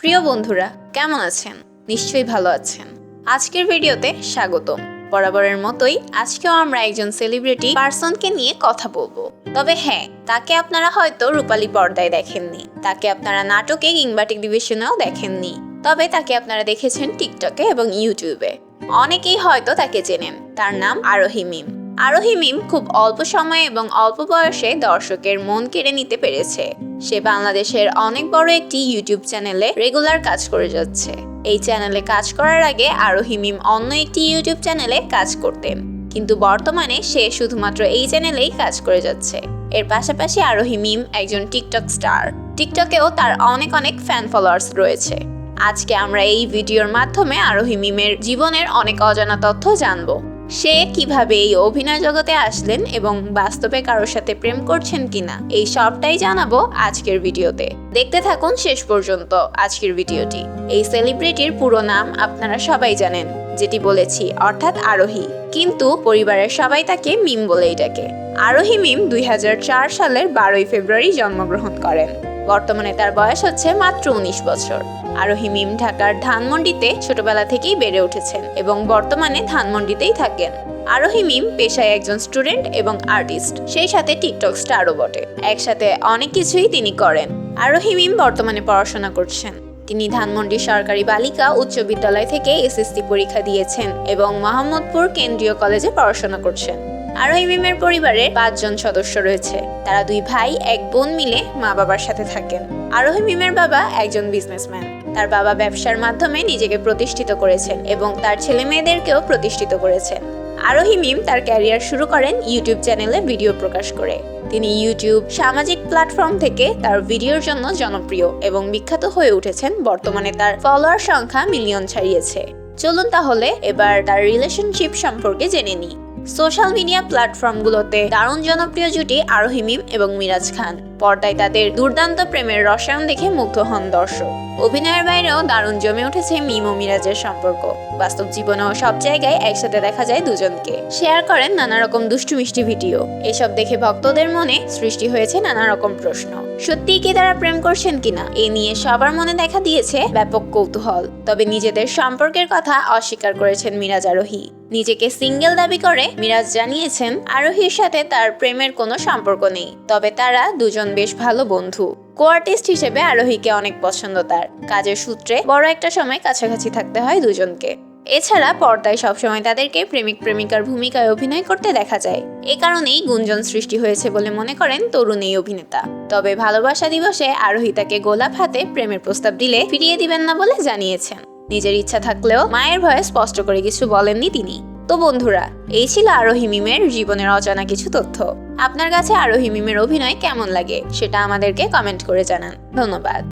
প্রিয় বন্ধুরা, কেমন আছেন? নিশ্চয়ই ভালো আছেন। আজকের ভিডিওতে স্বাগতম। বরাবরের মতোই আজকেও আমরা একজন সেলিব্রিটি পার্সনকে নিয়ে কথা বলবো। তবে হ্যাঁ, তাকে আপনারা হয়তো রূপালী পর্দায় দেখেননি, তাকে আপনারা নাটকে কিংবা টেলিভিশনেও দেখেননি, তবে তাকে আপনারা দেখেছেন টিকটকে এবং ইউটিউবে। অনেকেই হয়তো তাকে চেনেন। তার নাম আরোহী মিম। আরোহী মিম খুব অল্প সময়ে এবং অল্প বয়সে দর্শকের মন কেড়ে নিতে পেরেছে। সে বাংলাদেশের অনেক বড় একটি ইউটিউব চ্যানেলে রেগুলার কাজ করে যাচ্ছে। এই চ্যানেলে কাজ করার আগে আরোহী মিম অন্য একটি ইউটিউব চ্যানেলে কাজ করতেন, কিন্তু বর্তমানে সে শুধুমাত্র এই চ্যানেলেই কাজ করে যাচ্ছে। এর পাশাপাশি আরোহী মিম একজন টিকটক স্টার। টিকটকেও তার অনেক ফ্যান ফলোয়ার্স রয়েছে। আজকে আমরা এই ভিডিওর মাধ্যমে আরোহী মিমের জীবনের অনেক অজানা তথ্য জানবো। সে কিভাবে এই অভিনয় জগতে আসলেন এবং বাস্তবে কারোর সাথে প্রেম করছেন কিনা, এই সবটাই জানাবো আজকের ভিডিওতে। দেখতে থাকুন শেষ পর্যন্ত আজকের ভিডিওটি। এই সেলিব্রিটির পুরো নাম আপনারা সবাই জানেন, যেটি বলেছি, অর্থাৎ আরোহী, কিন্তু পরিবারের সবাই তাকে মিম বলেই ডাকে। আরোহী মিম 2004 সালের 12 ফেব্রুয়ারি জন্মগ্রহণ করেন। বর্তমানে তার বয়স হচ্ছে মাত্র 19 বছর। আরোহী মিম ঢাকার ধানমন্ডিতে ছোটবেলা থেকেই বেড়ে উঠেছেন এবং বর্তমানে ধানমন্ডিতেই থাকেন। আরোহী মিম পেশায় একজন স্টুডেন্ট এবং আর্টিস্ট, সেই সাথে টিকটক স্টারও বটে। একসাথে অনেক কিছুই তিনি করেন। আরোহী মিম বর্তমানে পড়াশোনা করছেন। তিনি ধানমন্ডি সরকারি বালিকা উচ্চ বিদ্যালয় থেকে এসএসসি পরীক্ষা দিয়েছেন এবং মোহাম্মদপুর কেন্দ্রীয় কলেজে পড়াশোনা করছেন। আরোহী মিমের পরিবারে 5 জন সদস্য রয়েছে। তারা 2 ভাই 1 বোন মিলে মা বাবার সাথে থাকেন। আরোহী মিমের বাবা একজন বিজনেসম্যান। তার বাবা ব্যবসার মাধ্যমে নিজেকে প্রতিষ্ঠিত করেছেন এবং তার ছেলে মেয়েদেরকেও প্রতিষ্ঠিত করেছেন। আরোহী মিম তার ক্যারিয়ার শুরু করেন ইউটিউব চ্যানেলে ভিডিও প্রকাশ করে। তিনি ইউটিউব সামাজিক প্ল্যাটফর্ম থেকে তার ভিডিওর জন্য জনপ্রিয় এবং বিখ্যাত হয়ে উঠেছেন। বর্তমানে তার ফলোয়ার সংখ্যা মিলিয়ন ছাড়িয়েছে। চলুন তাহলে এবার তার রিলেশনশিপ সম্পর্কে জেনে নিই। সোশ্যাল মিডিয়া প্ল্যাটফর্মগুলোতে দারুণ জনপ্রিয় জুটি আরোহী মিম এবং মিরাজ খান। পর্দায় তাদের দুর্দান্ত প্রেমের রসায়ন দেখে মুগ্ধ হন দর্শক। অভিনয়ের বাইরেও দারুণ জমে উঠেছে মিম ও মিরাজের সম্পর্ক। বাস্তব জীবনেও সব জায়গায় একসাথে দেখা যায় দুজনকে। শেয়ার করেন নানা রকম দুষ্টু মিষ্টি ভিডিও। এসব দেখে ভক্তদের মনে সৃষ্টি হয়েছে নানা রকম প্রশ্ন। সত্যিই কি তারা প্রেম করছেন কিনা, এ নিয়ে সবার মনে দেখা দিয়েছে ব্যাপক কৌতূহল। তবে নিজেদের সম্পর্কের কথা অস্বীকার করেছেন মিরাজ আরোহী। নিজেকে সিঙ্গেল দাবি করে মিরাজ জানিয়েছেন আরোহীর সাথে তার প্রেমের কোনো সম্পর্ক নেই, তবে তারা দুজন বেশ ভালো বন্ধু। কো-আর্টিস্ট হিসেবে আরোহীকে অনেক পছন্দ তার। কাজের সূত্রে বড় একটা সময় কাছাকাছি থাকতে হয় দুজনকে। এছাড়া পর্দায় সবসময় তাদেরকে প্রেমিক প্রেমিকার ভূমিকায় অভিনয় করতে দেখা যায়। এ কারণেই গুঞ্জন সৃষ্টি হয়েছে বলে মনে করেন তরুণ এই অভিনেতা। তবে ভালোবাসা দিবসে আরোহী তাকে গোলাপ হাতে প্রেমের প্রস্তাব দিলে ফিরিয়ে দিবেন না বলে জানিয়েছেন। নিজের ইচ্ছা থাকলেও মায়ের ভয়ে স্পষ্ট করে কিছু বলেননি তিনি। তো বন্ধুরা, এই ছিল আরোহী মিমের জীবনের অজানা কিছু তথ্য। আপনার কাছে আরোহী মিমের অভিনয় কেমন লাগে সেটা আমাদেরকে কমেন্ট করে জানান। ধন্যবাদ।